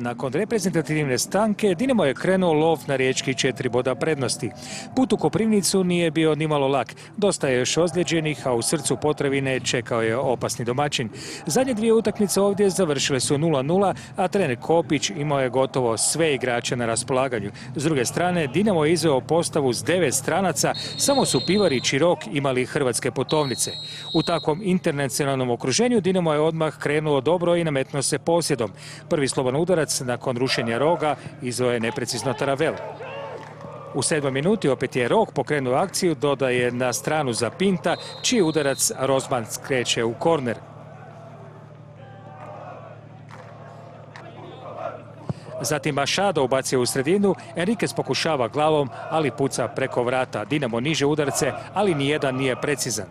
Nakon reprezentativne stanke, Dinamo je krenuo lov na riječkih 4 boda prednosti. Put u Koprivnicu nije bio nimalo lak. Dosta je još ozlijeđenih, a u srcu Potravine čekao je opasni domaćin. Zadnje dvije utakmice ovdje završile su 0-0, a trener Kopić imao je gotovo sve igrače na raspolaganju. S druge strane, Dinamo je izveo postavu s 9 stranaca, samo su Pivarić i Rok imali hrvatske putovnice. U takvom internacionalnom okruženju Dinamo je odmah krenuo dobro i nametnuo se posjedom. Prvi slobodan udarac nakon rušenja Roga izveo je neprecizno Taravel. U 7. minuti opet je Rog pokrenuo akciju, dodaje na stranu za Pinta, čiji udarac Rozman skreće u korner. Zatim Machado ubacio u sredinu, Enriquez pokušava glavom, ali puca preko vrata. Dinamo niže udarce, ali nijedan nije precizan.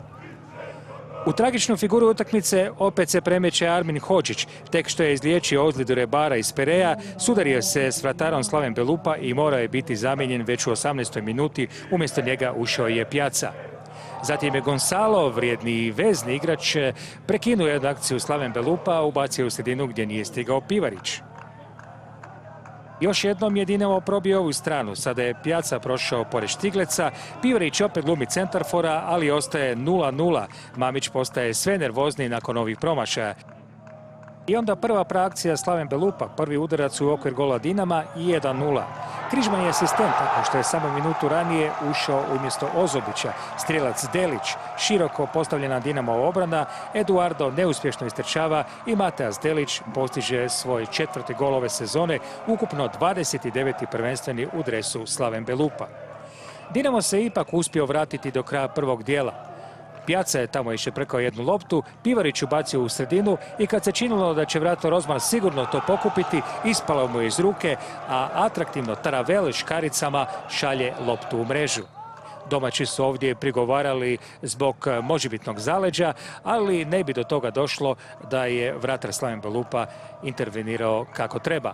U tragičnu figuru utakmice opet se premeće Armin Hodžić. Tek što je izliječio ozljedu Rebara iz Pereja, sudario se s vratarom Slaven Belupa i morao je biti zamijenjen već u 18. minuti. Umjesto njega ušao je Pjaca. Zatim je Gonzalo, vrijedni vezni igrač, prekinuo jednu akciju Slaven Belupa, ubacio u sredinu gdje nije stigao Pivarić. Još jednom je Dinamo probio ovu stranu. Sada je Pjaca prošao pored Štigleca. Pivarić opet glumi centarfora, ali ostaje 0-0. Mamić postaje sve nervozniji nakon ovih promašaja. I onda prva praakcija Slaven Belupa, prvi udarac u okvir gola Dinama i 1-0. Križman je asistent, tako što je samo minutu ranije ušao umjesto Ozobića. Strijelac Delić, široko postavljena Dinamova obrana, Eduardo neuspješno istrčava i Mateas Delić postiže svoj 4. gol ove sezone, ukupno 29. prvenstveni u dresu Slaven Belupa. Dinamo se ipak uspio vratiti do kraja prvog dijela. Pjaca je tamo išao preko jednu loptu, Pivarić ubacio u sredinu i kad se činilo da će vrato Rozman sigurno to pokupiti, ispalo mu je iz ruke, a atraktivno Taravel škaricama šalje loptu u mrežu. Domaći su ovdje prigovarali zbog možebitnog zaleđa, ali ne bi do toga došlo da je vratar Slaven Belupa intervenirao kako treba.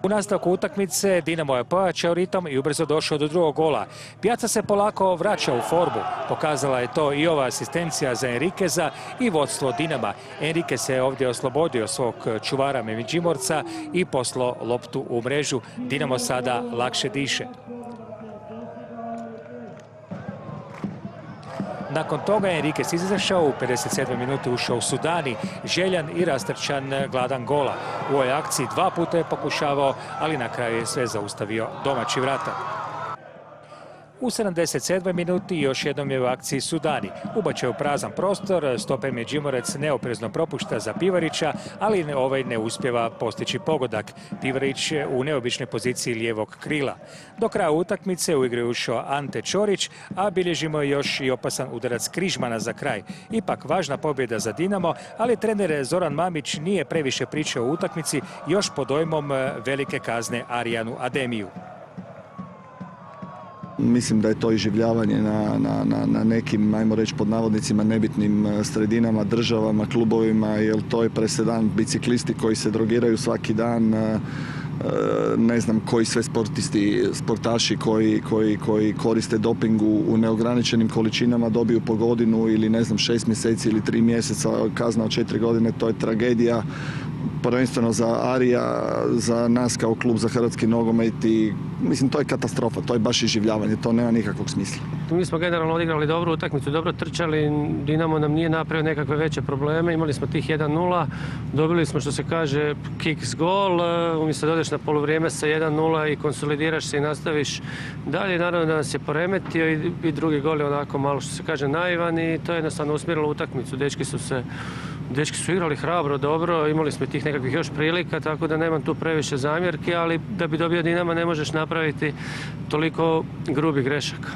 U nastavku utakmice Dinamo je pojačao ritam i ubrzo došao do drugog gola. Pjaca se polako vraća u formu. Pokazala je to i ova asistencija za Enriqueza i vodstvo Dinama. Enriquez se ovdje oslobodio svog čuvara Međimurca i poslao loptu u mrežu. Dinamo sada lakše diše. Nakon toga je Enriquez izašao, u 57. minuti ušao u Sudani, željan i rastrčan, gladan gola. U ovoj akciji 2 puta je pokušavao, ali na kraju je sve zaustavio domaći vratar. U 77. minuti još jednom je u akciji Sudani. Ubačaj u prazan prostor, stoper Međimurec neoprezno propušta za Pivarića, ali ovaj ne uspijeva postići pogodak. Pivarić u neobičnoj poziciji lijevog krila. Do kraja utakmice u igru je ušao Ante Ćorić, a bilježimo još i opasan udarac Križmana za kraj. Ipak važna pobjeda za Dinamo, ali trener Zoran Mamić nije previše pričao o utakmici, još pod dojmom velike kazne Arijanu Ademiju. Mislim da je to iživljavanje na nekim, ajmo reći pod navodnicima, nebitnim sredinama, državama, klubovima, jer to je presedan. Biciklisti koji se drogiraju svaki dan, ne znam koji sve sportaši koji koriste doping u neograničenim količinama dobiju po godinu ili ne znam 6 mjeseci ili 3 mjeseca, kazna od 4 godine, to je tragedija. Prvenstveno za Arija, za nas kao klub, za hrvatski nogomet i mislim to je katastrofa, to je baš iživljavanje, to nema nikakvog smisla. Mi smo generalno odigrali dobru utakmicu, dobro trčali, Dinamo nam nije napravio nekakve veće probleme, imali smo tih 1-0, dobili smo što se kaže kick gol, umjesto da odeš na poluvrijeme sa 1-0 i konsolidiraš se i nastaviš dalje, naravno da nas je poremetio i drugi gol je onako malo što se kaže naivan i to je jednostavno usmjerilo utakmicu, dečki su igrali hrabro, dobro, imali smo tih nekakvih još prilika, tako da nemam tu previše zamjerke, ali da bi dobio Dinamo ne možeš napraviti toliko grubih grešaka.